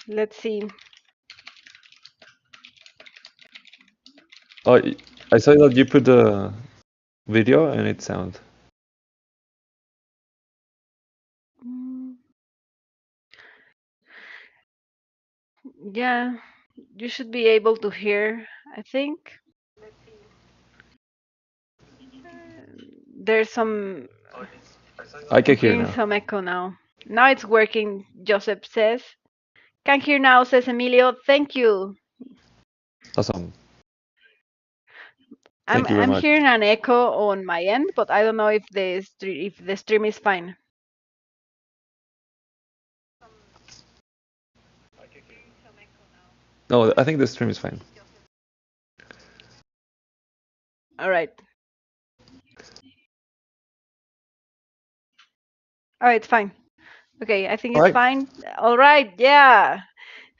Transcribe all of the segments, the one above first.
Let's see. Oh, I saw that you put the video and it sound. Mm, Yeah, you should be able to hear, I think. There's some, I I'm can hear hearing now. some echo now. Now it's working, Joseph says. Can hear now, says Emilio. Thank you. Awesome. I'm Thank you very I'm much. hearing an echo on my end, but I don't know if the stream is fine. No, I think the stream is fine. All right. All right, fine. Okay, I think All it's right. fine. All right, yeah.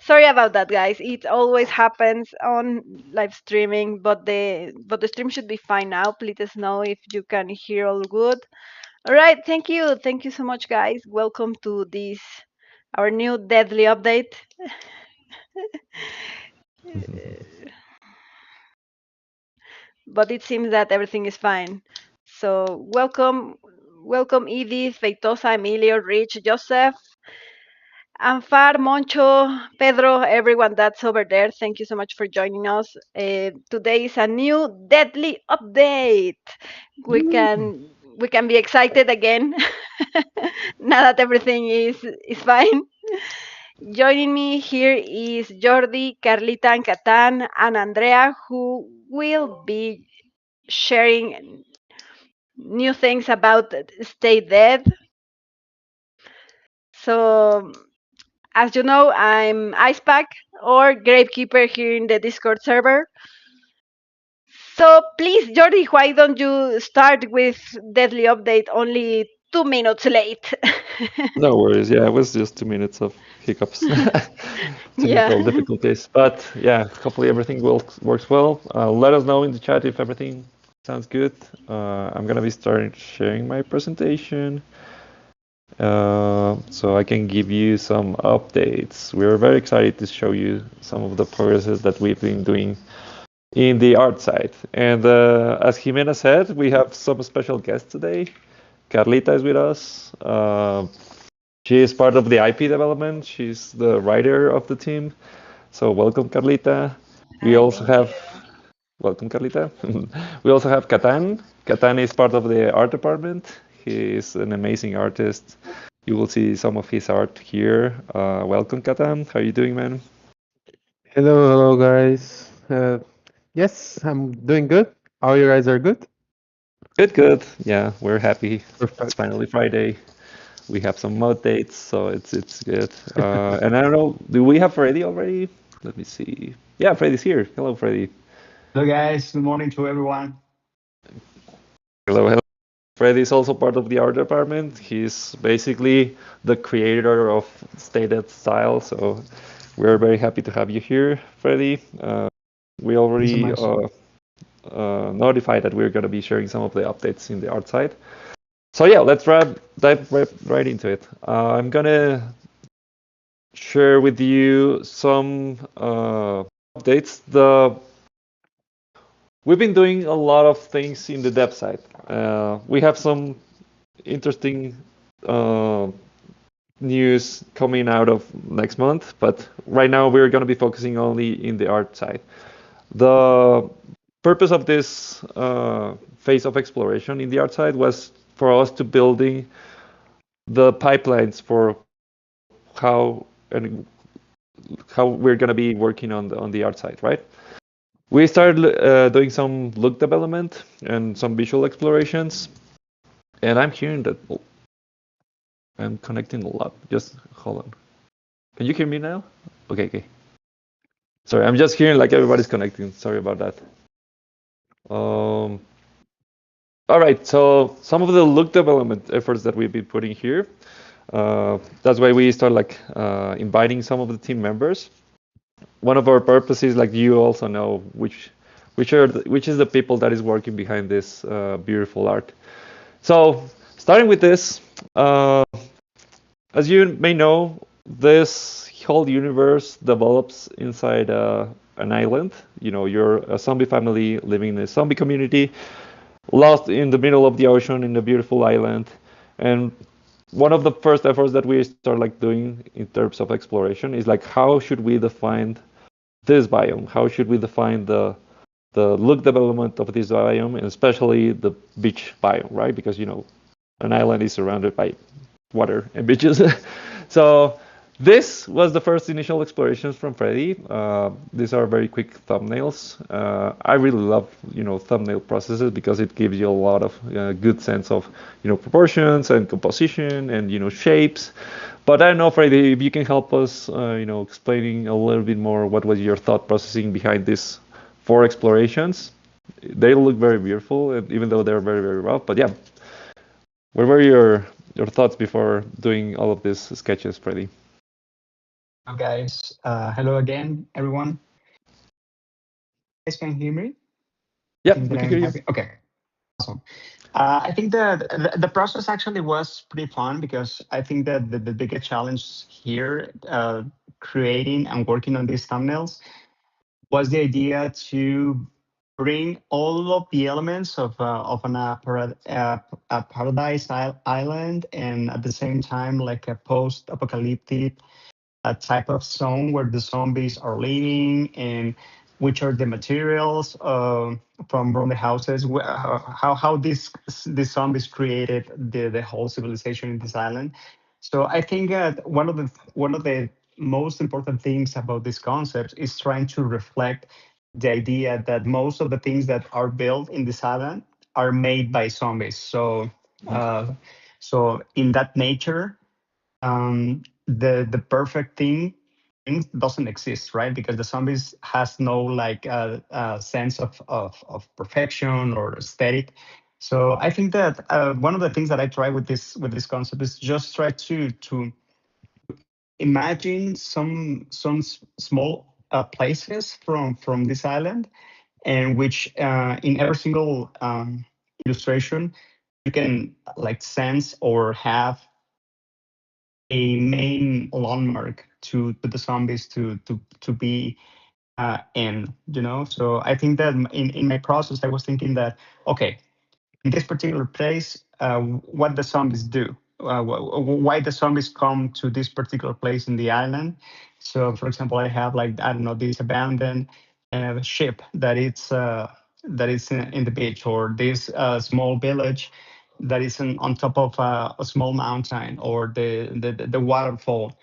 Sorry about that, guys. It always happens on live streaming, but the stream should be fine now. Please let us know if you can hear all good. All right, thank you. Thank you so much, guys. Welcome to this our new deadly update. But it seems that everything is fine. So welcome Edith, Feitosa, Emilio, Rich, Joseph, Anfar, Moncho, Pedro, everyone that's over there. Thank you so much for joining us. Today is a new deadly update. We Woo. can we can be excited again now that everything is fine. Joining me here is Jordi, Carlita, and Catan, and Andrea, who will be sharing new things about Stay Dead. So, as you know, I'm Icepack or Gravekeeper here in the Discord server. So, please, Jordi, why don't you start with Deadly Update only 2 minutes late? No worries. Yeah, it was just 2 minutes of hiccups, technical Yeah. difficulties. But yeah, hopefully everything works well. Let us know in the chat if everything sounds good. I'm gonna be starting sharing my presentation, so I can give you some updates. We're very excited to show you some of the progresses that we've been doing in the art side. And as Jimena said, we have some special guests today. Carlita is with us. She is part of the IP development. She's the writer of the team. So welcome, Carlita. We Hi, also thank you. have welcome, Carlita. We also have Catan. Catan is part of the art department. He is an amazing artist. You will see some of his art here. Welcome, Catan. How are you doing, man? Hello, guys. Yes, I'm doing good. How you guys are good? Good, good. Yeah, we're happy. It's Perfect. finally Friday. We have some mod dates, so it's good. And I don't know, do we have Freddy already? Let me see. Yeah, Freddy's here. Hello, Freddy. Hello, guys. Good morning to everyone. Hello, hello. Freddy is also part of the art department. He's basically the creator of Stated Style, so we're very happy to have you here, Freddy. We Thank you so already much. notified that we're going to be sharing some of the updates in the art side. So yeah, let's dive right into it. I'm gonna share with you some updates. We've been doing a lot of things in the dev side. We have some interesting uh, news coming out of next month, but right now we're going to be focusing only in the art side. The purpose of this phase of exploration in the art side was for us to building the pipelines for how and how we're going to be working on the art side, right? We started doing some look development and some visual explorations, and I'm hearing that I'm connecting a lot. Just hold on. Can you hear me now? Okay, okay. Sorry, I'm just hearing like everybody's connecting. Sorry about that. Um, all right, so some of the look development efforts that we've been putting here. That's why we start like inviting some of the team members. One of our purposes, like you also know, which is the people that is working behind this beautiful art. So starting with this, as you may know, this whole universe develops inside an island. You know, you're a zombie family living in a zombie community, lost in the middle of the ocean in a beautiful island. And one of the first efforts that we start like doing in terms of exploration is like, how should we define this biome? How should we define the look development of this biome, and especially the beach biome, right? Because you know, an island is surrounded by water and beaches. So this was the first initial explorations from Freddy. These are very quick thumbnails. I really love, you know, thumbnail processes because it gives you a lot of good sense of, you know, proportions and composition and, you know, shapes. But I don't know, Freddy, if you can help us, you know, explaining a little bit more what was your thought processing behind these 4 explorations. They look very beautiful, and even though they're very, very rough. But yeah, what were your thoughts before doing all of these sketches, Freddy? Hello, guys. Hello again, everyone. You guys can hear me? Yeah, Think we that can I'm hear you. happy. Okay, awesome. I think the process actually was pretty fun because I think that the biggest challenge here, creating and working on these thumbnails, was the idea to bring all of the elements of a paradise island, and at the same time like a post-apocalyptic type of zone where the zombies are living, and which are the materials from the houses, how these zombies created the whole civilization in this island. So I think one of the most important things about this concept is trying to reflect the idea that most of the things that are built in this island are made by zombies. So in that nature, the perfect thing doesn't exist, right? Because the zombies has no like sense of perfection or aesthetic. So I think that one of the things that I try with this concept is just try to imagine some small places from this island, and which in every single illustration you can like sense or have a main landmark to the zombies to be in, you know. So I think that in my process I was thinking that, okay, in this particular place, what the zombies do, why the zombies come to this particular place in the island. So for example, I have like, I don't know, this abandoned ship that is in the beach, or this small village that is on top of a small mountain, or the waterfall,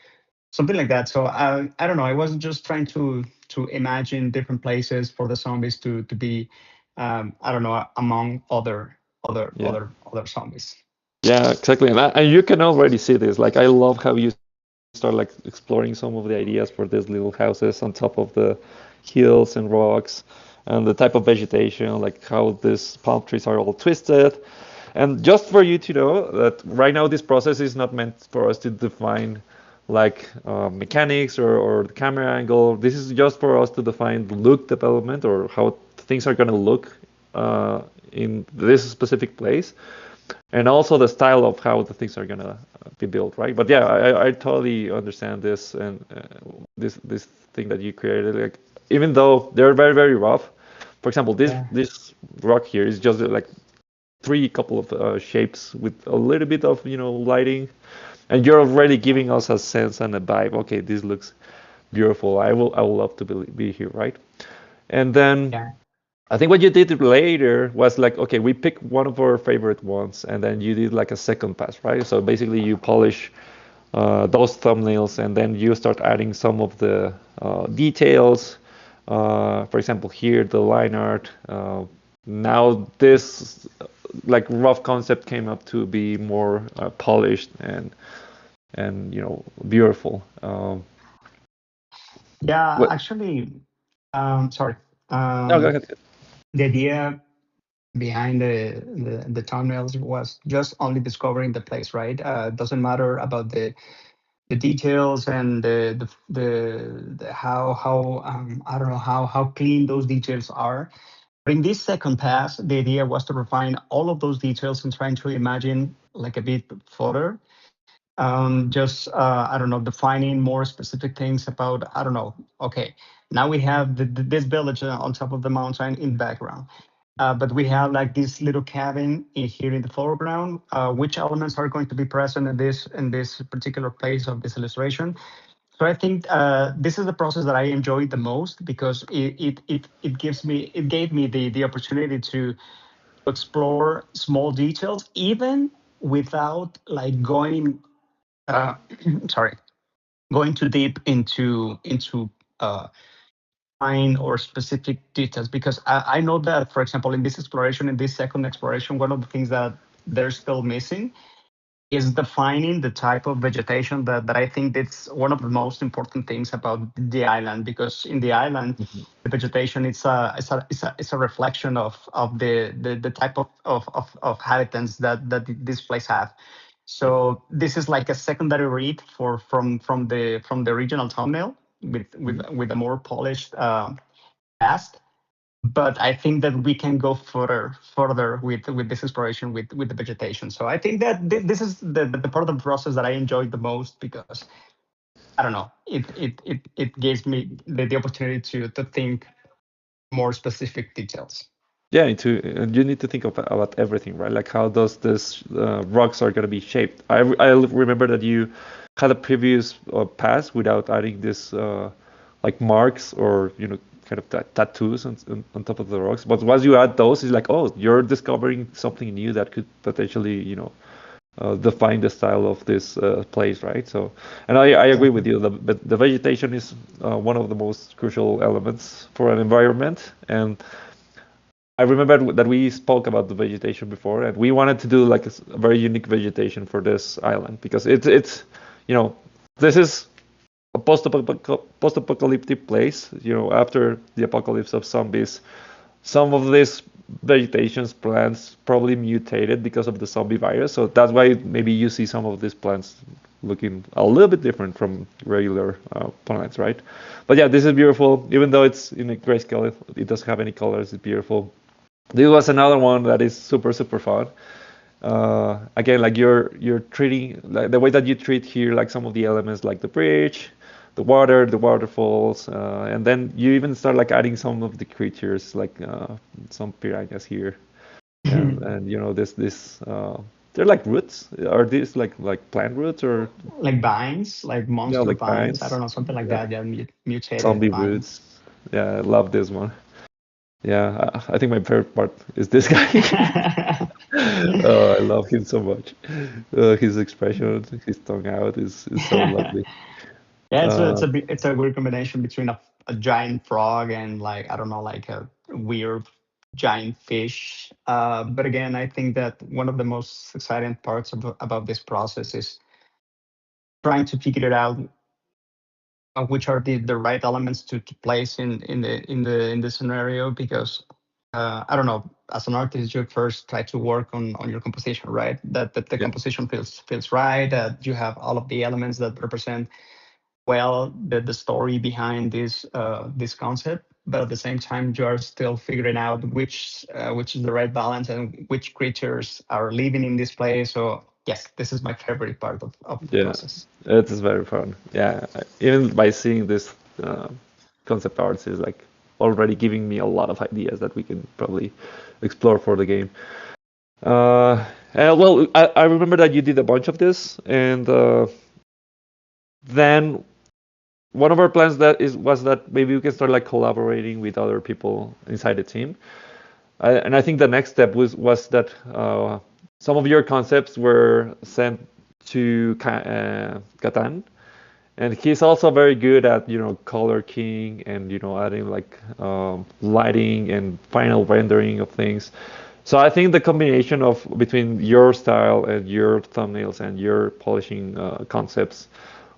something like that. So I don't know. I wasn't just trying to imagine different places for the zombies to be, I don't know, among Yeah. other zombies. Yeah, exactly. And you can already see this. Like, I love how you start like exploring some of the ideas for these little houses on top of the hills and rocks, and the type of vegetation, like how these palm trees are all twisted. And just for you to know that right now this process is not meant for us to define like mechanics or the camera angle. This is just for us to define the look development, or how things are going to look in this specific place, and also the style of how the things are gonna be built, right? But yeah, I totally understand this, and this thing that you created. Like, even though they're very, very rough, for example, Yeah. this rock here is just like three couple of shapes with a little bit of, you know, lighting, and you're already giving us a sense and a vibe. Okay, this looks beautiful. I will love to be here, right? And then Yeah. I think what you did later was like, okay, we pick one of our favorite ones, and then you did like a second pass, right? So basically, you polish those thumbnails, and then you start adding some of the details. For example, here the line art. Now this like rough concept came up to be more polished and you know, beautiful. Yeah. What? Actually, sorry. No, go ahead. The idea behind the thumbnails was just only discovering the place, right? Doesn't matter about the details and the how I don't know how clean those details are. But in this second pass, the idea was to refine all of those details and trying to imagine like a bit further. just I don't know, defining more specific things about, I don't know. Okay, now we have this village on top of the mountain in the background, but we have like this little cabin here in the foreground. Which elements are going to be present in this particular place of this illustration? So I think this is the process that I enjoyed the most, because it gave me the opportunity to explore small details, even without like going uh, sorry, going too deep into uh, fine or specific details. Because I know that, for example, in this exploration, in this second exploration, one of the things that they're still missing is defining the type of vegetation that I think that's one of the most important things about the island. Because in the island, Mhm. the vegetation it's a reflection of the type of habitats that this place have. Yeah. So this is like a secondary read from the original thumbnail Mhm. with a more polished cast. But I think that we can go further with this exploration with the vegetation. So I think that this is the part of the process that I enjoyed the most, because I don't know, it gives me the opportunity to think more specific details. Yeah, and you need to think about everything, right? Like how does this rocks are gonna be shaped? I remember that you had a previous pass without adding this like marks or kind of tattoos on top of the rocks. But once you add those, it's like, oh, you're discovering something new that could potentially define the style of this place, right? So, and I agree with Exactly. you. The vegetation is one of the most crucial elements for an environment, and I remember that we spoke about the vegetation before, and we wanted to do like a very unique vegetation for this island because it's you know this is a post-apocalyptic place. After the apocalypse of zombies, some of these vegetations plants probably mutated because of the zombie virus. So that's why maybe you see some of these plants looking a little bit different from regular plants, right? But yeah, this is beautiful. Even though it's in a grayscale, it doesn't have any colors. It's beautiful. This was another one that is super super fun. Again, like you're treating like the way that you treat here, like some of the elements, like the bridge, the water, the waterfalls, and then you even start like adding some of the creatures, like some piranhas here, and this they're like roots. Are these like plant roots or Like vines, like monster like vines. I don't vines? know, something like Yeah, that. Yeah, mutated zombie vines. roots. Yeah, I love this one. Yeah, I think my favorite part is this guy. Oh, I love him so much. His expression, his tongue out is so lovely. Yeah, Uh, it's a weird combination between a giant frog and, like, I don't know, like a weird giant fish. But again, I think that one of the most exciting parts about this process is trying to figure it out, which are the right elements to place in the scenario. Because I don't know, as an artist, you first try to work on your composition, right? That the yeah, composition feels right. That you have all of the elements that represent well the story behind this concept. But at the same time, you are still figuring out which is the right balance and which creatures are living in this place. So yes, this is my favorite part of the yeah. process. It is very fun. Yeah, even by seeing this uh, concept arts is like already giving me a lot of ideas that we can probably explore for the game. Well, I remember that you did a bunch of this, and then one of our plans was that maybe we can start like collaborating with other people inside the team. And I think the next step was that some of your concepts were sent to Catan, and he's also very good at color keying and adding like lighting and final rendering of things. So I think the combination of between your style and your thumbnails and your polishing concepts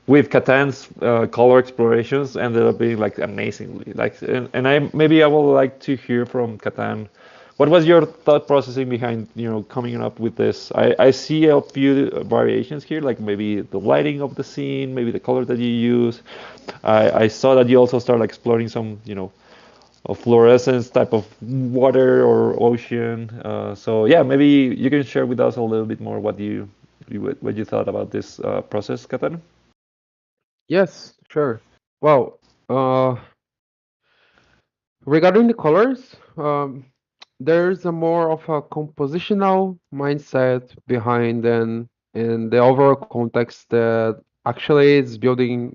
with Catan's color explorations ended up being like amazingly like and I would like to hear from Catan. What was your thought processing behind coming up with this? I see a few variations here, like maybe the lighting of the scene, maybe the color that you use. I saw that you also started exploring some a fluorescence type of water or ocean. So yeah, maybe you can share with us a little bit more what you what you thought about this process, Katan? Yes, sure. Well, regarding the colors, there's a more of a compositional mindset behind them and the overall context that actually is building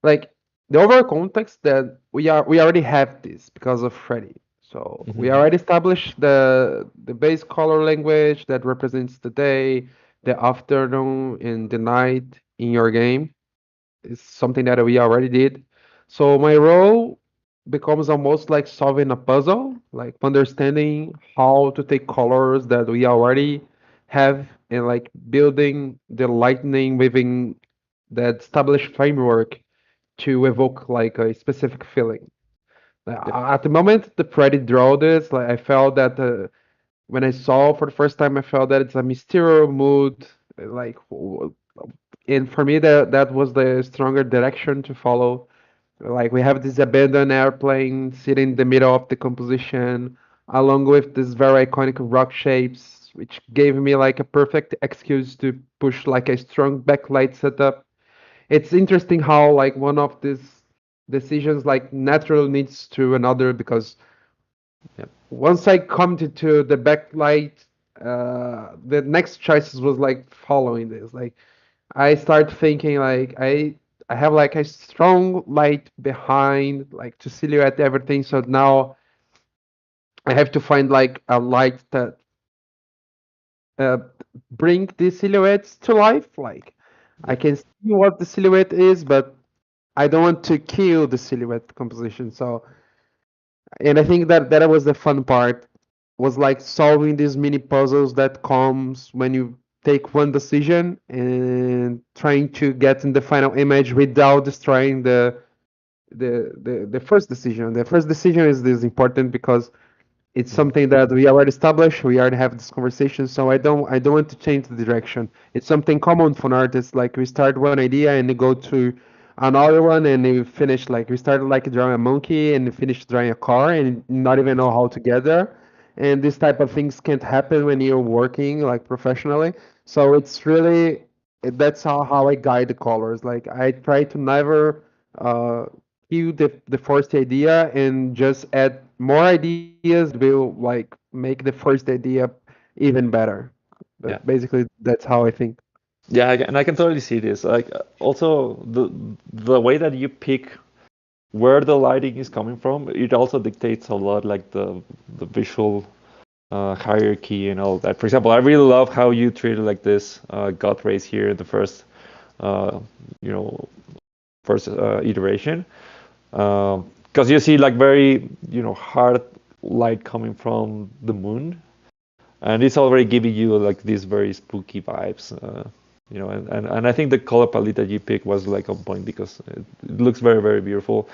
like the overall context that we already have this because of Freddy. So we Hmm. already established the base color language that represents the day, the afternoon, and the night in your game. It's something that we already did. So my role becomes almost like solving a puzzle, like understanding how to take colors that we already have and like building the lightning within that established framework to evoke like a specific feeling. Yeah. At the moment the Freddy draw this, like I felt that when I saw for the first time, I felt that it's a mysterious mood, like, and for me that was the stronger direction to follow. Like we have this abandoned airplane sitting in the middle of the composition, along with these very iconic rock shapes, which gave me like a perfect excuse to push like a strong backlight setup. It's interesting how like one of these decisions like naturally leads to another because Yeah. once I come to the backlight, the next choices was like following this. Like I start thinking like I have like a strong light behind like to silhouette everything. So now I have to find like a light that uh, bring the silhouettes to life. Like I Yeah. can see what the silhouette is, but I don't want to kill the silhouette composition. So, and I think that was the fun part, was like solving these mini puzzles that comes when you take one decision and trying to get in the final image without destroying the first decision. The first decision is important because it's Mhm. something that we already established. We already have this conversation, so I don't want to change the direction. It's something common for artists. Like we start one idea and we go to another one, and we finish like we started like drawing a monkey and we finished drawing a car and not even know how to get there. And this type of things can't happen when you're working like professionally. So it's really that's how I guide the colors. Like I try to never uh, kill the first idea and just add more ideas that will like make the first idea even better. Yeah. But basically, that's how I think. Yeah, and I can totally see this. Like also the way that you pick where the lighting is coming from, it also dictates a lot like the visual hierarchy and all that. For example, I really love how you treated like this gut rays here in the first uh, you know first iteration, because you see like very hard light coming from the moon, and it's already giving you like these very spooky vibes. And I think the color palette that you picked was like on point because it looks very very beautiful.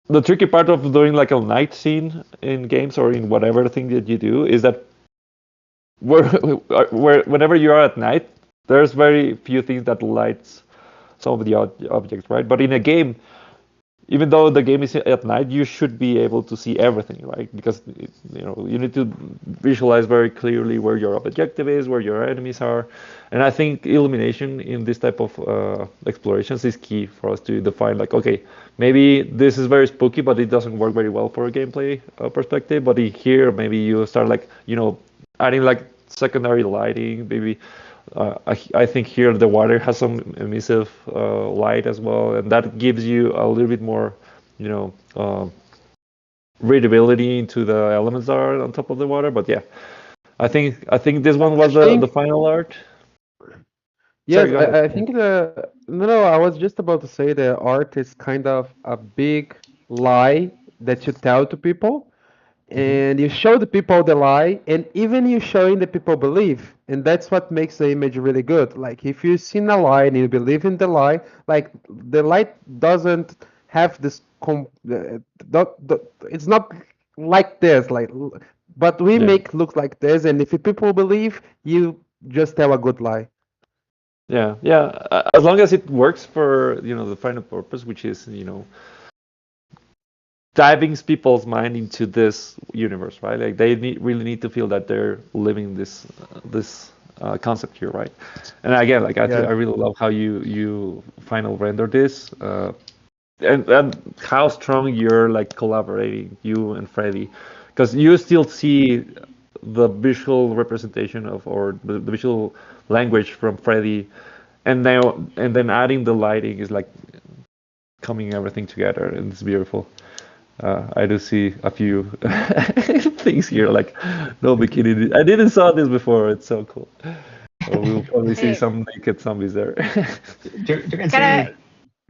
The tricky part of doing like a night scene in games or in whatever thing that you do is that where, whenever you are at night, there's very few things that lights some of the objects, right? But in a game, even though the game is at night, you should be able to see everything, right? Because you need to visualize very clearly where your objective is, where your enemies are, and I think illumination in this type of explorations is key for us to define. Like, okay, maybe this is very spooky, but it doesn't work very well for a gameplay perspective. But here, maybe you start like adding like secondary lighting, maybe I think here the water has some emissive light as well, and that gives you a little bit more, you know, readability into the elements that are on top of the water. But yeah, I think this one I was the think final art. Sorry, yes, go ahead. I think the no, I was just about to say the art is kind of a big lie that you tell to people, Hmm. and you show the people the lie, and even you showing the people believe, and that's what makes the image really good. Like if you seen a lie and you believe in the lie, like the light doesn't have this it's not like this, like but we Yeah, make look like this, and if people believe, you just tell a good lie. yeah. As long as it works for the final purpose, which is diving people's mind into this universe, right? Like they really need to feel that they're living this concept here, right? And again, like I Yeah. really love how you final render this, and how strong you're like collaborating, you and Freddy, because you still see the visual representation of, or the visual language from Freddy, and now and then adding the lighting is like coming everything together, and it's beautiful. I do see a few things here, like no bikini. I didn't saw this before. It's so cool. We'll probably see Eh, some naked zombies there. You can Kara, see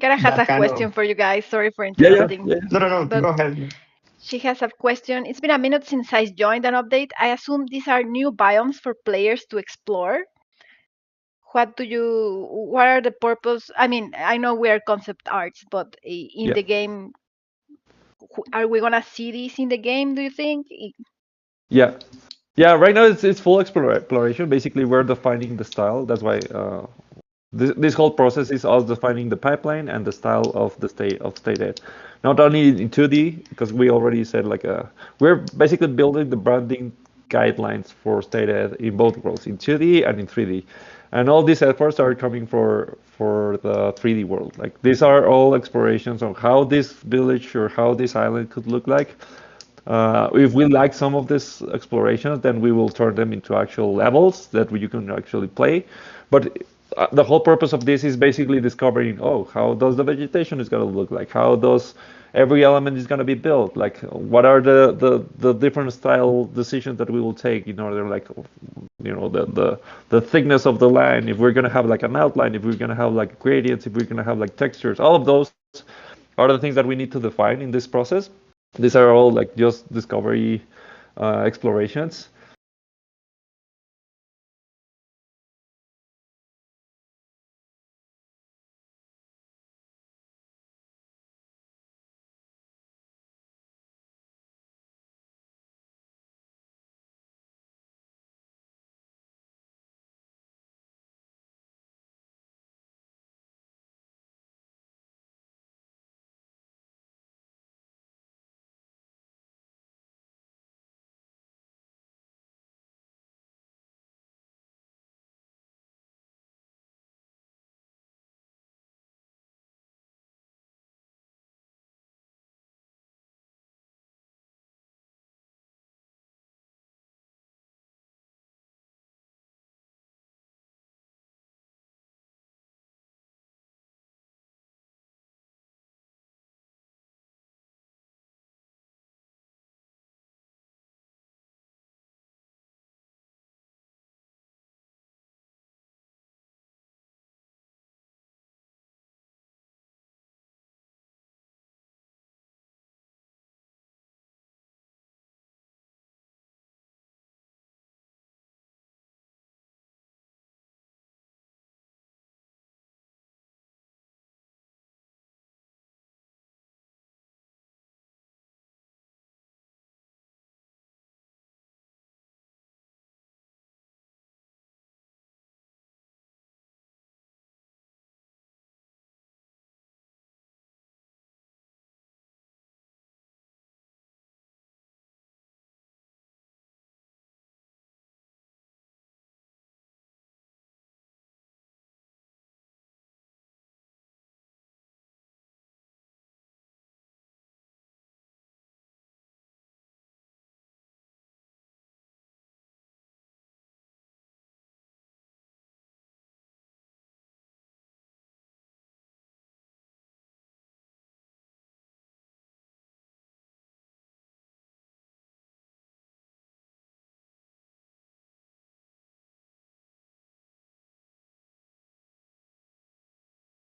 Kara has a that kind question of. for you guys. Sorry for Yeah, yeah, interrupting, yeah. No, no, no. but Go ahead. she has a question. It's been a minute since I joined an update. I assume these are new biomes for players to explore. What are the purpose? I mean, I know we are concept arts, but in Yeah. the game, are we gonna see this in the game, do you think? Yeah, yeah. Right now it's full exploration. Basically, we're defining the style. That's why this whole process is us defining the pipeline and the style of the state ed. Not only in 2D, because we already said like we're basically building the branding guidelines for state ed in both worlds, in 2D and in 3D. And all these efforts are coming for the 3D world. Like these are all explorations on how this village or how this island could look like. If we like some of these explorations, then we will turn them into actual levels that you can actually play. But the whole purpose of this is basically discovering, oh, how does the vegetation is going to look like? How does every element is going to be built? Like, what are the different style decisions that we will take in order, like, the thickness of the line, if we're going to have like an outline, if we're going to have like gradients, if we're going to have like textures, all of those are the things that we need to define in this process. These are all like just discovery explorations.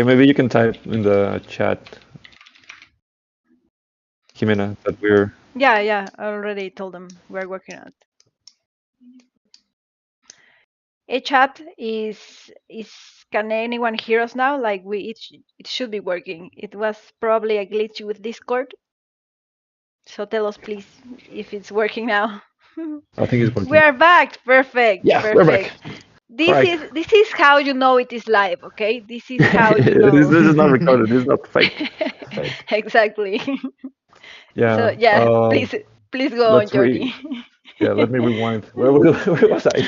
Maybe you can type in the chat, Jimena, that we're. Yeah, I already told them we're working on it. Hey, chat, is can anyone hear us now? Like it should be working. It was probably a glitch with Discord. So tell us please if it's working now. I think it's We working. are back. Perfect. Yeah, we're back. Perfect. This Correct. is this is how you know it is live, okay? This is how you know. This is not recorded. This is not fake. Fake. Exactly. So Yeah. yeah, please go on, Let's Jordi. Yeah. Let me rewind. Where was I?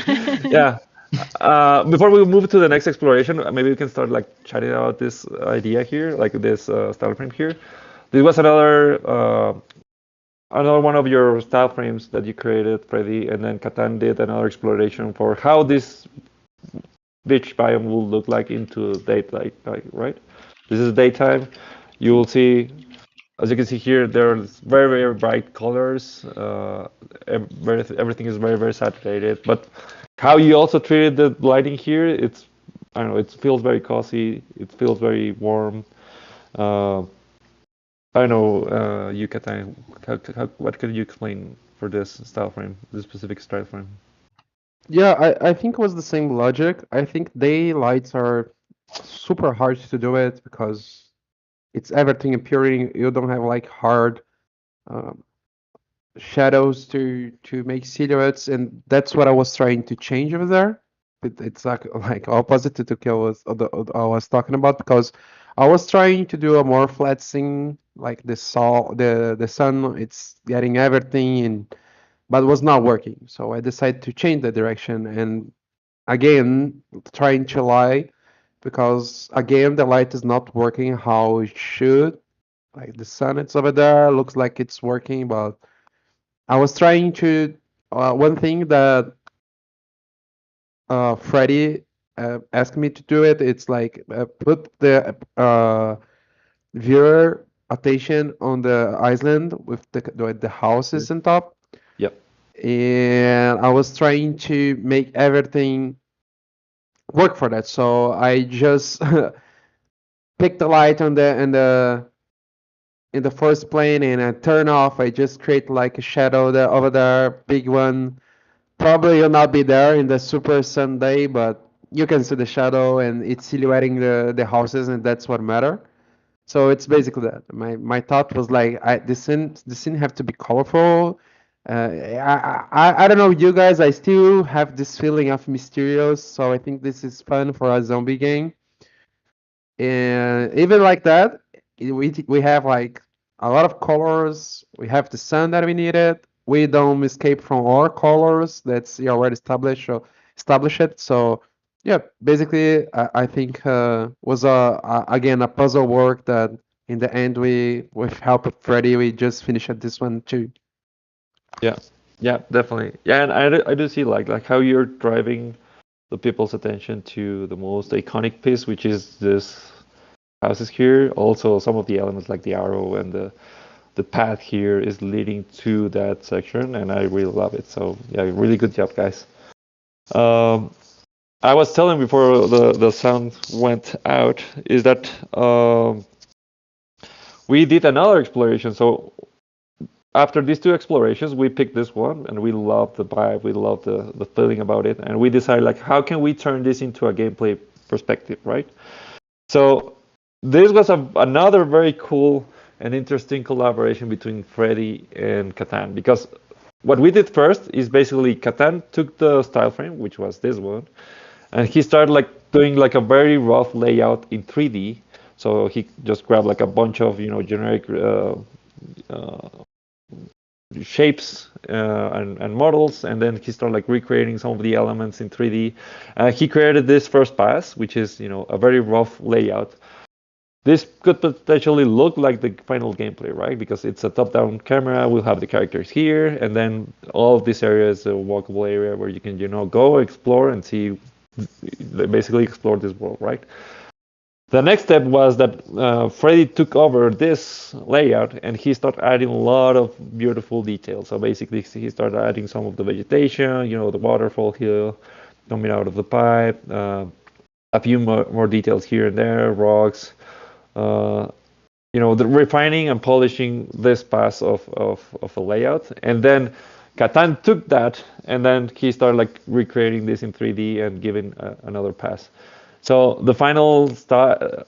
Yeah. Before we move to the next exploration, maybe we can start like chatting about this idea here, like this style frame here. This was another one of your style frames that you created, Freddy, and then Catan did another exploration for how this beach biome will look like into daylight, like, right? This is daytime. You will see, as you can see here, there's very, very bright colors. Everything is very, very saturated. But how you also treated the lighting here, I don't know, it feels very cozy. It feels very warm. Uh, I don't know, Yucatan, what can you explain for this style frame, this specific style frame? Yeah, I think it was the same logic. I think daylights are super hard to do it because it's everything appearing. You don't have like hard um, shadows to make silhouettes, and that's what I was trying to change over there. It's like opposite to I was talking about because I was trying to do a more flat scene, like the sun, it's getting everything, and but it was not working. So I decided to change the direction and again trying to lie because again the light is not working how it should. Like the sun, it's over there, looks like it's working, but I was trying to one thing that Freddie asked me to do it. It's like put the viewer attention on the island with the houses on top, Yep. and I was trying to make everything work for that. So I just picked the light on the in the first plane and I turn off. I just create like a shadow there over there, big one. Probably you'll not be there in the super Sunday, but you can see the shadow and it's silhouetting the houses, and that's what matter. So it's basically that. My thought was like, the scene have to be colorful. I don't know you guys. I still have this feeling of mysterious, so I think this is fun for a zombie game. And even like that, we have like a lot of colors. We have the sun that we needed. We don't escape from our colors. That's already established. So establish it. So yeah, basically, I think was again a puzzle work that in the end we with help of Freddy we just finished this one too. Yeah, yeah, definitely. Yeah, and I do see like how you're driving the people's attention to the most iconic piece, which is this houses here. Also, some of the elements like the arrow and the path here is leading to that section, and I really love it. So yeah, really good job, guys. Um, I was telling before the sound went out is that we did another exploration. So after these two explorations, we picked this one, and we love the vibe, we love the feeling about it, and we decided like how can we turn this into a gameplay perspective, right? So this was another very cool and interesting collaboration between Freddy and Catan because what we did first is basically Catan took the style frame, which was this one, and he started like doing like a very rough layout in 3D. So he just grabbed like a bunch of generic uh, shapes and models, and then he started like recreating some of the elements in 3D. He created this first pass, which is a very rough layout. This could potentially look like the final gameplay, right? Because it's a top-down camera. We'll have the characters here, and then all of this area is a walkable area where you can, go explore and see, basically explore this world, right? The next step was that Freddy took over this layout and he started adding a lot of beautiful details. So basically, he started adding some of the vegetation, the waterfall here coming out of the pipe, a few more details here and there, rocks. The refining and polishing this pass of a layout, and then Catan took that and then he started like recreating this in 3D and giving another pass. So the final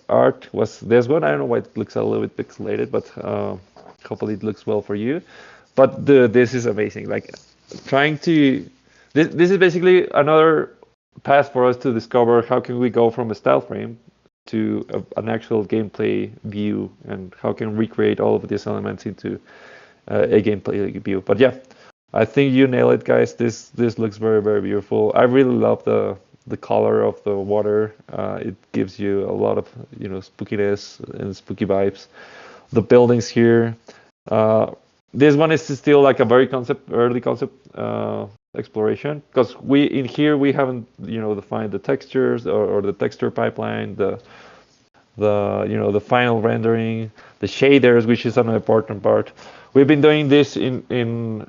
art was this one. I don't know why it looks a little bit pixelated, but hopefully it looks well for you. But this is amazing. Like trying to this is basically another path for us to discover how can we go from a style frame to an actual gameplay view, and how can recreate all of these elements into a gameplay view. But yeah, I think you nail it, guys. This looks very, very beautiful. I really love the color of the water. It gives you a lot of spookiness and spooky vibes. The buildings here. Uh, this one is still like a very early concept exploration, because we haven't defined the textures or the texture pipeline, the final rendering, the shaders, which is an important part. We've been doing this in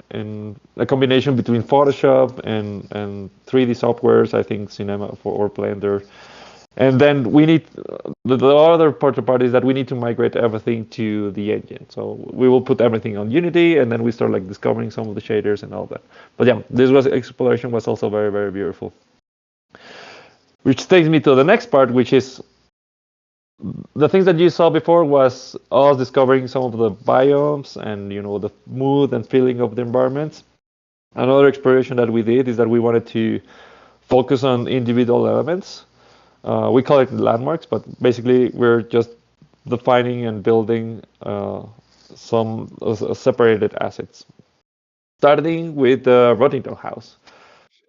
a combination between Photoshop and 3D softwares, I think Cinema or Blender. And then we need the other part is that we need to migrate everything to the engine. So we will put everything on Unity, and then we start like discovering some of the shaders and all that. But yeah, this exploration was also very, very beautiful. Which takes me to the next part, which is the things that you saw before was us discovering some of the biomes and the mood and feeling of the environments. Another exploration that we did is that we wanted to focus on individual elements. We call it landmarks, but basically we're just defining and building some separated assets. Starting with the Rottington House.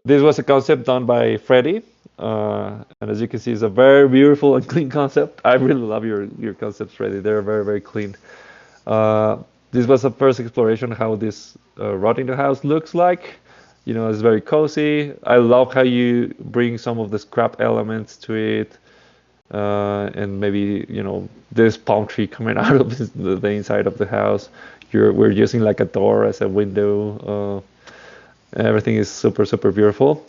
This was a concept done by Freddy, and as you can see, it's a very beautiful and clean concept. I really love your concepts, Freddy. They're very, very clean. This was the first exploration of how this Rottington House looks like. It's very cozy. I love how you bring some of the scrap elements to it, and maybe this palm tree coming out of the inside of the house. We're using like a door as a window. Everything is super, super beautiful.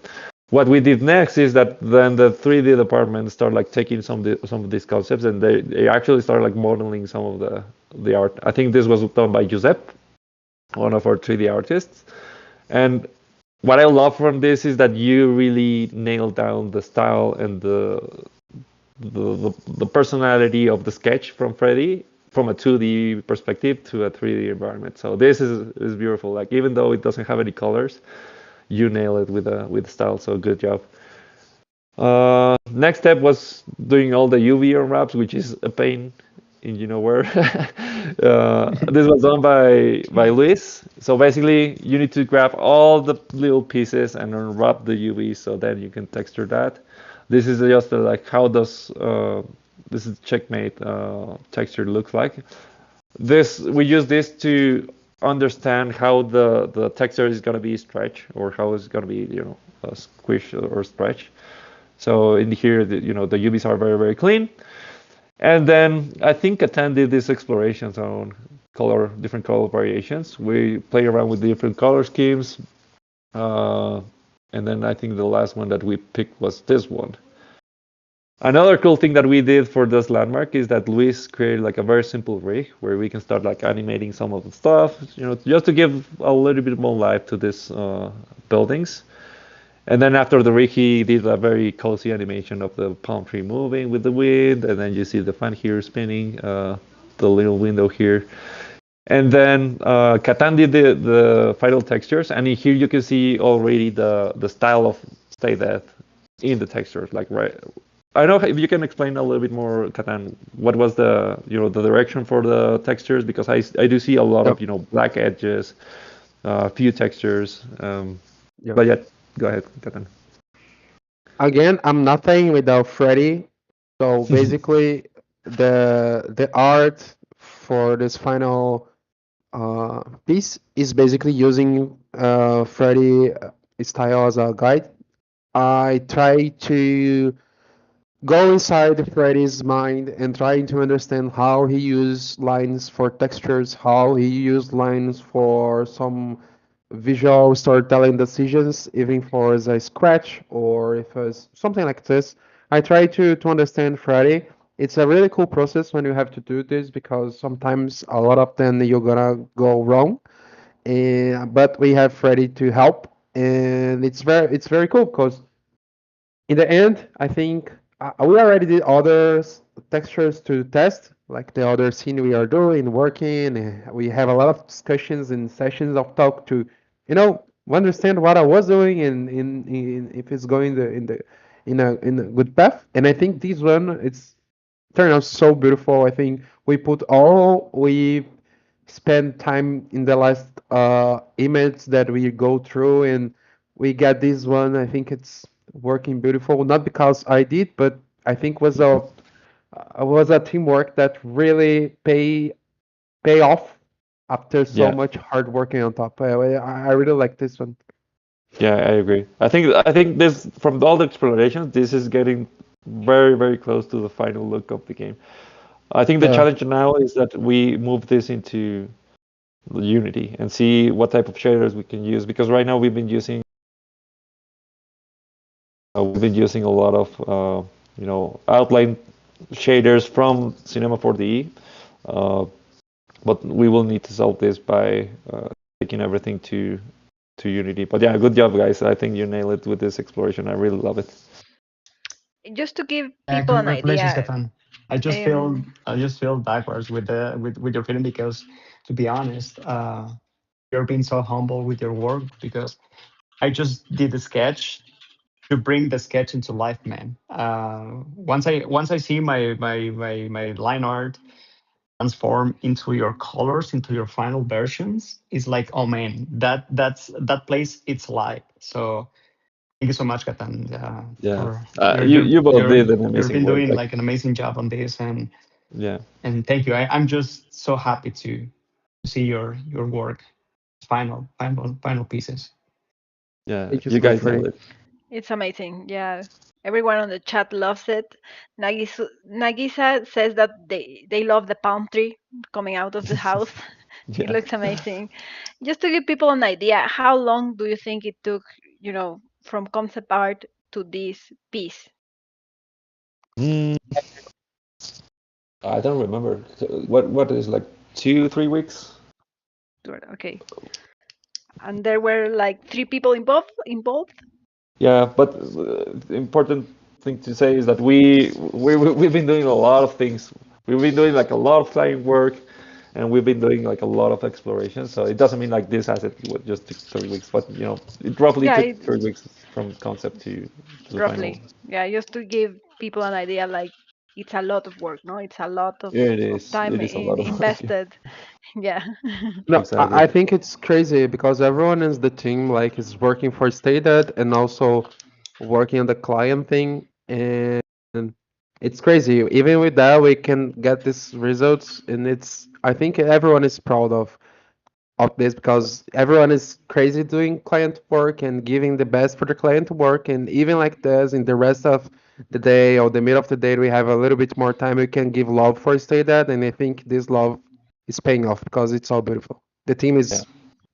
What we did next is that then the 3D department started like taking some of these concepts, and they actually started like modeling some of the art. I think this was done by Giuseppe, one of our 3D artists. And what I love from this is that you really nailed down the style and the personality of the sketch from Freddy from a 2D perspective to a 3D environment. So this is beautiful. Like even though it doesn't have any colors, you nail it with style. So good job. Next step was doing all the UV unwraps, which is a pain in where. This was done by Luis. So basically, you need to grab all the little pieces and unwrap the UV, so then you can texture that. This is just like how does this is checkmate texture looks like. We use this to understand how the texture is going to be stretched, or how it's going to be squish or stretch. So in here the UVs are very, very clean. And then I think Catan did these explorations on different color variations. We play around with different color schemes, and then I think the last one that we picked was this one. Another cool thing that we did for this landmark is that Luis created like a very simple rig where we can start like animating some of the stuff, just to give a little bit more life to these buildings. And then after the rig, he did a very cozy animation of the palm tree moving with the wind, and then you see the fan here spinning, the little window here. And then Catan did the final textures, and in here you can see already the style of Stay Dead in the textures, like right. I don't know if you can explain a little bit more, Catan. What was the the direction for the textures? Because I do see a lot of black edges, few textures. But yeah, go ahead, Catan. Again, I'm nothing without Freddy. So basically, the art for this final piece is basically using Freddy style as a guide. I try to go inside Freddy's mind and trying to understand how he used lines for textures, how he used lines for some visual storytelling decisions, even for as a scratch or if it's something like this. I try to understand Freddy. It's a really cool process when you have to do this because sometimes a lot of them you're gonna go wrong. But we have Freddy to help, and it's very cool because in the end, I think we already did other textures to test, like the other scene we are doing, working. We have a lot of discussions and sessions of talk to, understand what I was doing and in if it's going in a good path. And I think this one it's turned out so beautiful. I think we spent time in the last image that we go through, and we got this one. I think working beautiful. Not because I did, but I think was a teamwork that really pay off after so Yeah, much hard working on top. I really like this one. yeah, I agree. I think this from all the explorations, this is getting very, very close to the final look of the game. I think the Yeah, challenge now is that we move this into Unity and see what type of shaders we can use because right now we've been using a lot of outline shaders from Cinema 4D, uh, but we will need to solve this by taking everything to Unity. But yeah, good job, guys. I think you nailed it with this exploration. I really love it. Just to give Yeah, people an congratulations, idea, Stefan. I just feel backwards with your feeling because, to be honest, you're being so humble with your work because I just did a sketch to bring the sketch into life, man. Once I see my line art transform into your colors, into your final versions, it's like, oh man, that place it's alive. So thank you so much, Katan, Yeah, for you both did an you've amazing been work. doing Like, like an amazing job on this, yeah, and thank you. I'm just so happy to see your work, final pieces. yeah, thank you you so much, guys Freddy. nailed it. it's amazing. Yeah, everyone on the chat loves it. Nagisa says that they love the palm tree coming out of the house. It Yeah. looks amazing. Just to give people an idea, how long do you think it took, from concept art to this piece? Mm, I don't remember. What is like 2, 3 weeks? Okay. And there were like three people involved. Yeah, but the important thing to say is that we've been doing a lot of things. We've been doing like a lot of client work, and we've been doing like a lot of exploration. So it doesn't mean like this asset just took 3 weeks, but it roughly Yeah, took 3 weeks from concept to the final. roughly. Yeah, just to give people an idea, like it's a lot of work, no? It's a lot Yeah, it of is. time It is a lot of work. invested. Yeah. No, Exactly. I think it's crazy because everyone in the team like is working for Stated and also working on the client thing, and it's crazy. Even with that, we can get these results, and it's I think everyone is proud of this because everyone is crazy doing client work and giving the best for the client work, and even like this in the rest of the day or the middle of the day, we have a little bit more time. We can give love for Stated, and I think this love is paying off because it's all beautiful. The team Yeah, is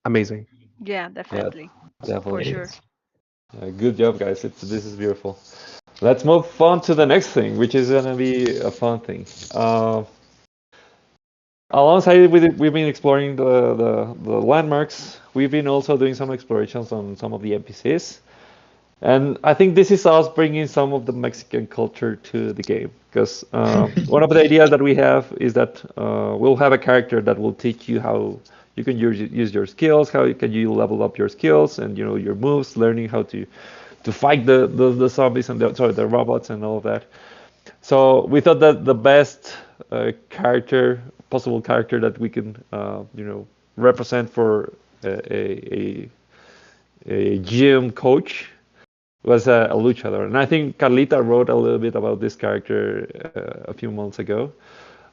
amazing. Yeah, yeah, definitely. For definitely. It sure. is. Good job, guys. This is beautiful. Let's move on to the next thing, which is gonna be a fun thing. Alongside with it, we've been exploring the landmarks. We've been also doing some explorations on some of the NPCs. And I think this is us bringing some of the Mexican culture to the game. Because one of the ideas that we have is that we'll have a character that will teach you how you can use your skills, how you can you level up your skills and your moves, learning how to fight the zombies and the robots and all of that. So we thought that the best possible character that we can, represent for a gym coach was a luchador. And I think Carlita wrote a little bit about this character a few months ago.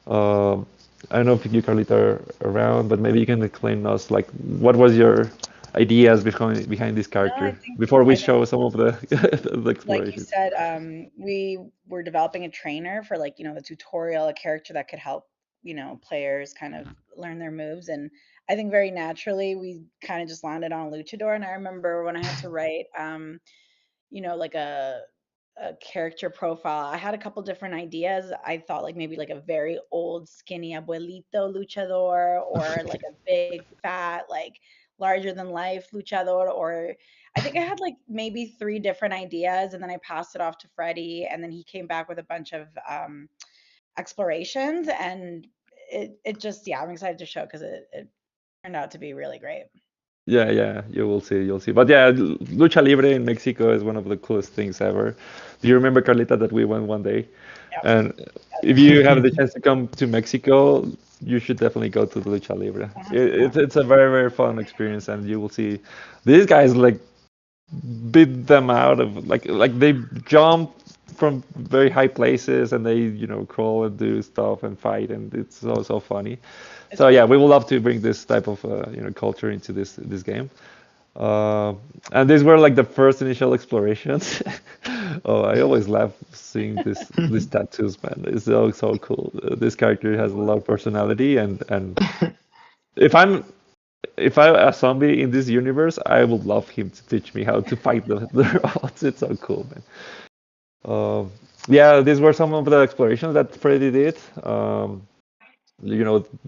Um, I don't know if you, Carlita, are around, but maybe you can explain us like what was your ideas behind this No, I character think before we I think show some of the the like you explorations. said, we were developing a trainer for like, the tutorial, a character that could help, players kind of learn their moves. And I think very naturally we kind of just landed on Luchador. And I remember when I had to write like a character profile, I had a couple different ideas. I thought like maybe like a very old skinny abuelito luchador or like a big fat like larger than life luchador, or I think I had like maybe three different ideas, and then I passed it off to Freddie, and then he came back with a bunch of explorations, and it just, yeah, I'm excited to show because it turned out to be really great. Yeah, yeah, you will see, you'll see. But yeah, lucha libre in Mexico is one of the coolest things ever. Do you remember, Carlita, that we went one day? Yep. And if you have the chance to come to Mexico, you should definitely go to the lucha libre. It's a very, very fun experience, and you will see these guys like beat them out of like they jump from very high places and they crawl and do stuff and fight, and it's so funny. It's So yeah, really we would love to bring this type of culture into this game. Uh, and these were like the first initial explorations. Oh, I always laugh seeing these tattoos, man. It's so cool. This character has a lot of personality, and if I'm if I a zombie in this universe, I would love him to teach me how to fight the robots. It's so cool, man. Yeah, these were some of the explorations that Freddy did.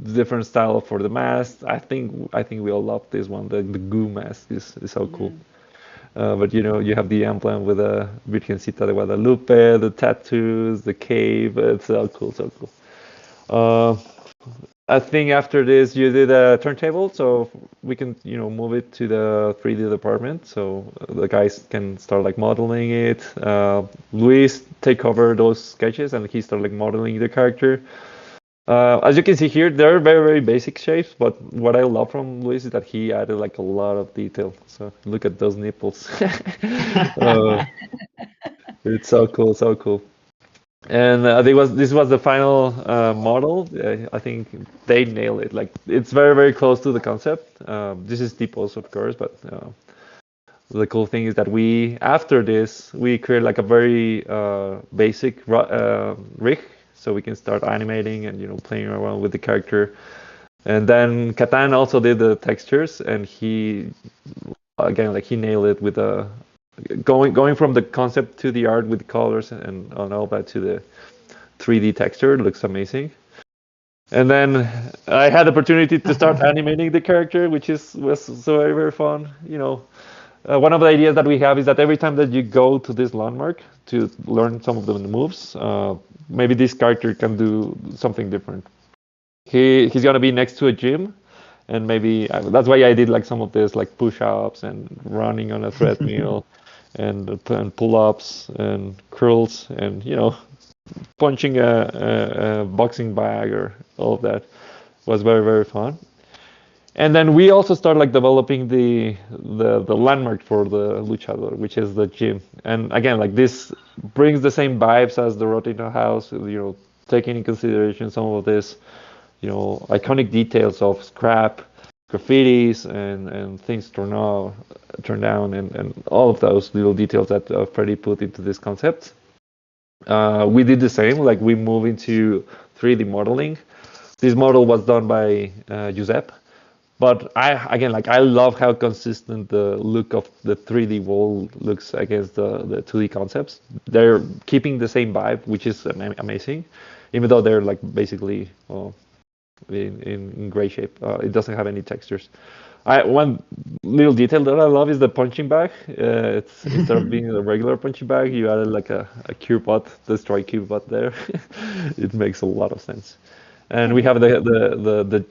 Different style for the mask. I think we all love this one. The goo mask is so cool. mm, But you have the emblem with the Virgencita de Guadalupe, the tattoos, the cave. It's so cool, so cool. Uh, I think after this you did a turntable, so we can move it to the 3D department, so the guys can start like modeling it. Luis take over those sketches and he start like modeling the character. As you can see here, they're very, very basic shapes, but what I love from Luis is that he added like a lot of detail. So look at those nipples. uh, it's so cool, so cool. And this was the final model. I think they nailed it. Like it's very, very close to the concept. This is T-pose, of course, but the cool thing is that after this, we create like a very basic rig, so we can start animating and playing around with the character. And then Catan also did the textures, and he again like he nailed it with going from the concept to the art with the colors and all that to the 3D texture. It looks amazing. And then I had the opportunity to start animating the character, which was so very, very fun. One of the ideas that we have is that every time that you go to this landmark to learn some of the moves, maybe this character can do something different. He's gonna be next to a gym, and maybe that's why I did like some of this, like push-ups and running on a treadmill, and pull-ups and curls, and punching a boxing bag or all of that was very, very fun. And then we also start like developing the landmark for the luchador, which is the gym. And again, like this brings the same vibes as the Rotino house, taking in consideration some of this, iconic details of scrap, graffitis, and things turn down, and all of those little details that Freddy put into this concept. We did the same, like we move into 3D modeling. This model was done by Giuseppe. But I love how consistent the look of the 3D wall looks against the 2D concepts. They're keeping the same vibe, which is amazing, even though they're like basically in gray shape. It doesn't have any textures. One little detail that I love is the punching bag. It's instead of being a regular punching bag, you added like a cube bot, the strike cube bot there. It makes a lot of sense. And we have the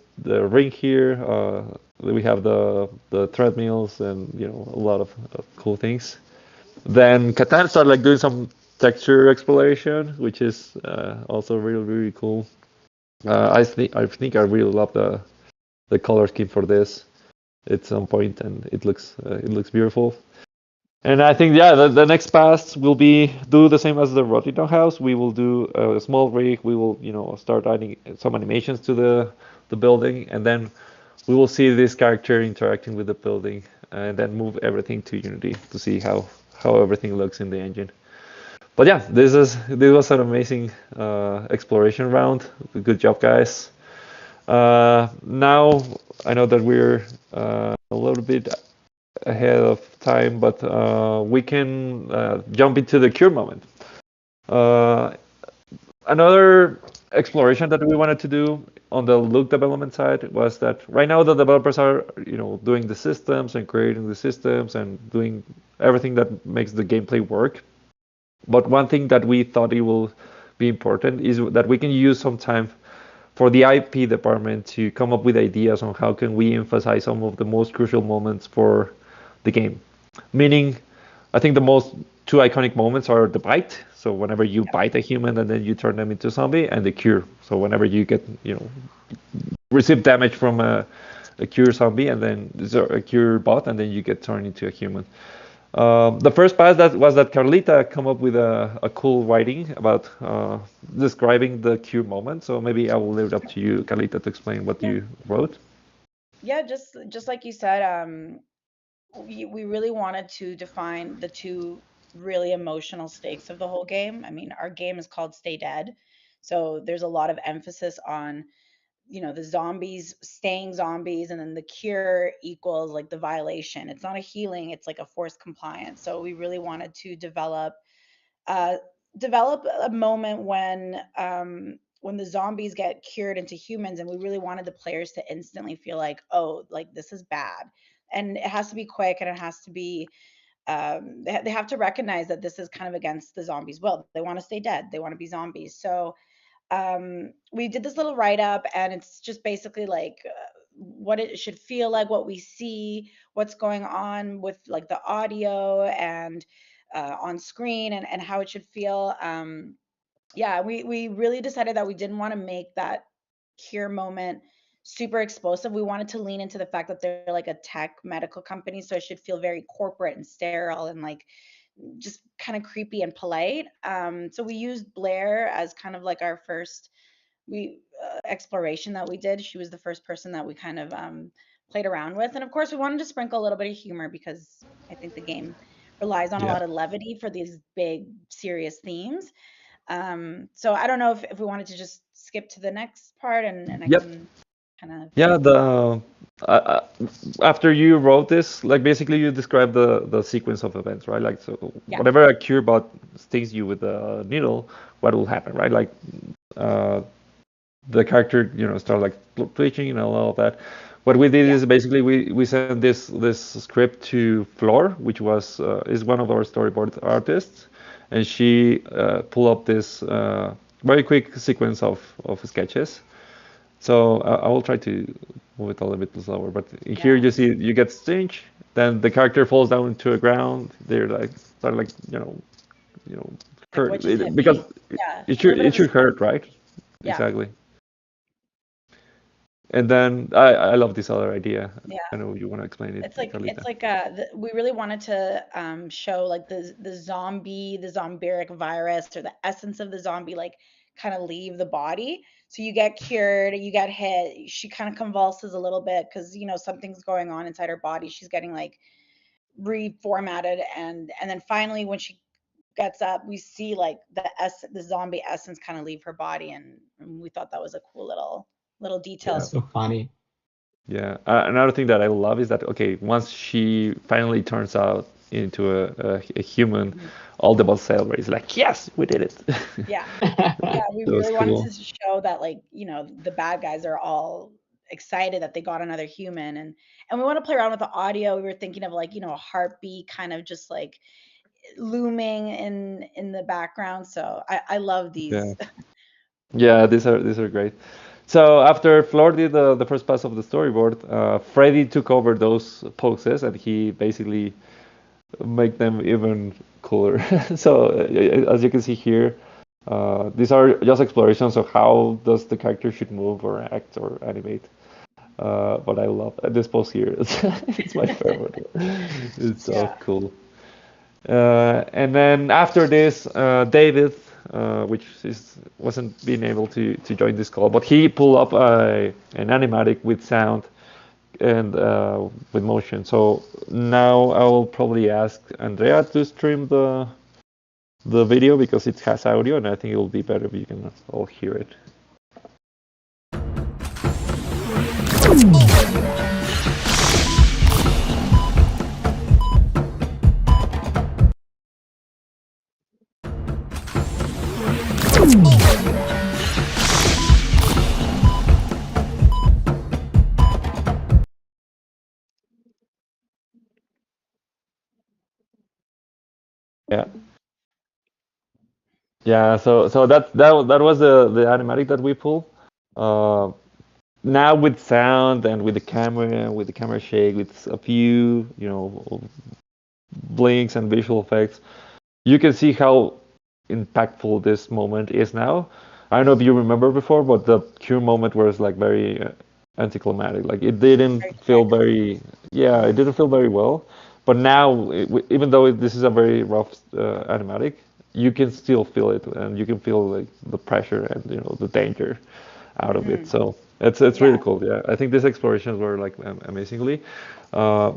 ring here. We have the treadmills and a lot of cool things. Then Catan started like doing some texture exploration, which is also really, really cool. I think I really love the color scheme for this. It's on point and it looks beautiful. And I think the next pass will be do the same as the Rotterdam house. We will do a small rig. We will start adding some animations to the building, and then we will see this character interacting with the building, and then move everything to Unity to see how everything looks in the engine. But yeah, this was an amazing exploration round. Good job, guys. Now I know that we're a little bit ahead of time, but we can jump into the cure moment. Another exploration that we wanted to do on the look development side was that right now the developers are doing the systems and creating the systems and doing everything that makes the gameplay work. But one thing that we thought it will be important is that we can use some time for the IP department to come up with ideas on how can we emphasize some of the most crucial moments for the game. Meaning, I think the most two iconic moments are the bite. So whenever you bite a human and then you turn them into a zombie, and the cure. So whenever you get receive damage from a cure zombie and then a cure bot and then you get turned into a human. The first pass that was that Carlita come up with a cool writing about describing the cure moment. So maybe I will leave it up to you, Carlita, to explain what Yeah. you wrote. Yeah, just like you said, we really wanted to define the two really emotional stakes of the whole game. I mean, our game is called Stay Dead, so there's a lot of emphasis on, the zombies staying zombies, and then the cure equals like the violation. It's not a healing, it's like a forced compliance. So we really wanted to uh, develop a moment when the zombies get cured into humans, and we really wanted the players to instantly feel like, oh, like this is bad, and it has to be quick, and it has to be they have to recognize that this is kind of against the zombies' will. They want to stay dead, they want to be zombies. So we did this little write up, and it's just basically like what it should feel like, what we see, what's going on with like the audio and on screen, and how it should feel. Yeah, we really decided that we didn't want to make that cure moment super explosive. We wanted to lean into the fact that they're like a tech medical company, so it should feel very corporate and sterile and like just kind of creepy and polite. So we used Blair as kind of like our first we exploration that we did. She was the first person that we kind of played around with, and of course, we wanted to sprinkle a little bit of humor because I think the game relies on a Yeah. lot of levity for these big, serious themes. So I don't know if we wanted to just skip to the next part, and I Yep. can kind of Yeah. After you wrote this, like basically you described the sequence of events, right? Like so, yeah, whatever a cure bot stings you with a needle, what will happen, right? Like uh, the character, start like twitching and all of that. What we did yeah, is basically we sent this script to Flor, which is one of our storyboard artists, and she pulled up this very quick sequence of sketches. So I will try to move it a little bit slower. But here yeah. you see you get stinch, then the character falls down into the ground. They're like start like you know Like hurt what just hit because me? Yeah, it a little should bit it of a should hurt, spoiler. right? Yeah, Exactly. And then I love this other idea. yeah. I know you want to explain it, It's Carlita. like we really wanted to show like the zomberic virus or the essence of the zombie like kind of leave the body. So you get cured, you get hit, she kind of convulses a little bit because something's going on inside her body. She's getting like reformatted, and then finally when she gets up, we see like the zombie essence kind of leave her body, and we thought that was a cool little Yeah. detail. So funny. Yeah. Another thing that I love is that okay, once she finally turns out into a human, Mhm. all the boss celebrate. Like, yes, we did it. Yeah. Yeah, we That was really wanted to cool. show that like, the bad guys are all excited that they got another human, and we want to play around with the audio. We were thinking of like, a heartbeat kind of just like looming in the background. So I love Yeah. these. Yeah, these are great. So after Flor did the first pass of the storyboard, Freddy took over those poses and he basically make them even cooler. So as you can see here, these are just explorations of how does the character should move or act or animate. But I love this pose here. It's my favorite. It's so Yeah. cool. And then after this, David, which wasn't being able to join this call, but he pulled up an animatic with sound and with motion. So now I will probably ask Andrea to stream the video because it has audio, and I think it will be better if you can all hear it. Yeah. Yeah, so that was the animatic that we pulled. Uh, Now with sound and with the camera shake, with a few, blinks and visual effects, you can see how impactful this moment is now. I don't know if you remember before, but the cure moment was like very anticlimactic. Like it didn't Very feel quick. very, yeah, it didn't feel very well. But now, even though this is a very rough animatic, you can still feel it, and you can feel like the pressure and the danger out of it. So it's really Yeah. cool. Yeah, I think these explorations were like amazingly. Uh,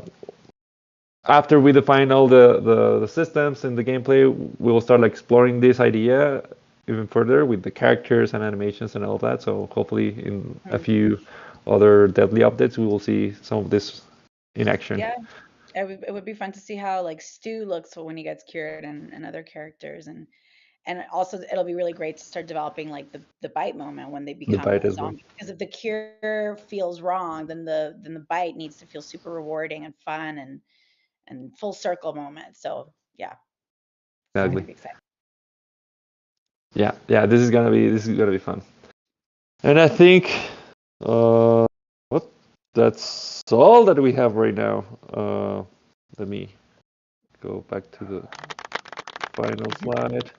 After we define all the systems and the gameplay, we will start like exploring this idea even further with the characters and animations and all that. So hopefully in a few other Deadly updates, we will see some of this in action. Yeah. It would be fun to see how like Stu looks when he gets cured, and other characters, and also it'll be really great to start developing like the bite moment when they The become bite a as well. zombie, because if the cure feels wrong, then the bite needs to feel super rewarding and fun, and full circle moment. So yeah, it's Exactly. gonna be exciting. Yeah. This is gonna be fun. And I think what that's all that we have right now. Let me go back to the final slide.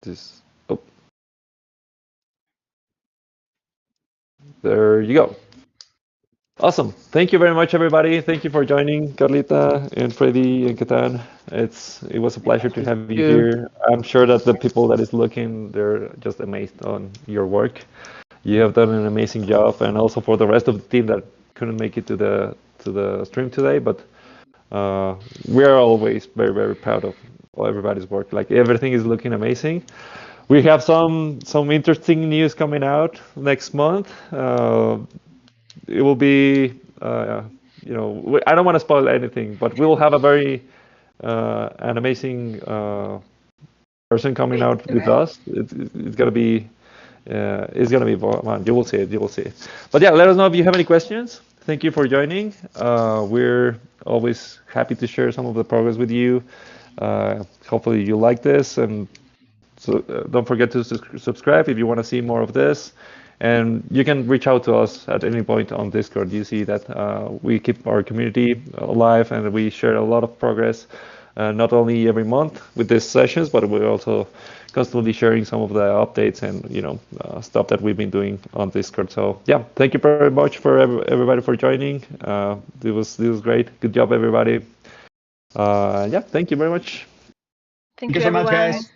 This. Oh, there you go. Awesome. Thank you very much, everybody. Thank you for joining, Carlita and Freddy and Katan. It was a My pleasure to pleasure. have you you. here. I'm sure that the people that is looking, they're just amazed on your work. You have done an amazing job, and also for the rest of the team that couldn't make it to the stream today. But we are always very very proud of everybody's work. Like everything is looking amazing. We have some interesting news coming out next month. It will be, I don't want to spoil anything, but we will have a very an amazing person coming Wait, out with us. It's gonna be fun. You will see it. You will see it. But yeah, let us know if you have any questions. Thank you for joining. We're always happy to share some of the progress with you. Hopefully you like this, and so don't forget to subscribe if you want to see more of this. And you can reach out to us at any point on Discord. You see that we keep our community alive and we share a lot of progress, not only every month with these sessions, but we're also constantly sharing some of the updates and stuff that we've been doing on Discord. So yeah, thank you very much for everybody for joining. This was great. Good job, everybody. Yeah, thank you very much. Thank Thank you you, so much, everyone. guys.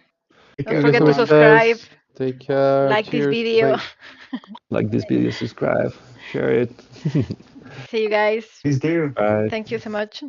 Take Don't care, Thank you so forget to much, everyone. subscribe, guys. Take care. like this Cheers. video. Bye. Like this video, subscribe, share it. See you guys. Please do. Bye. Thank you so much.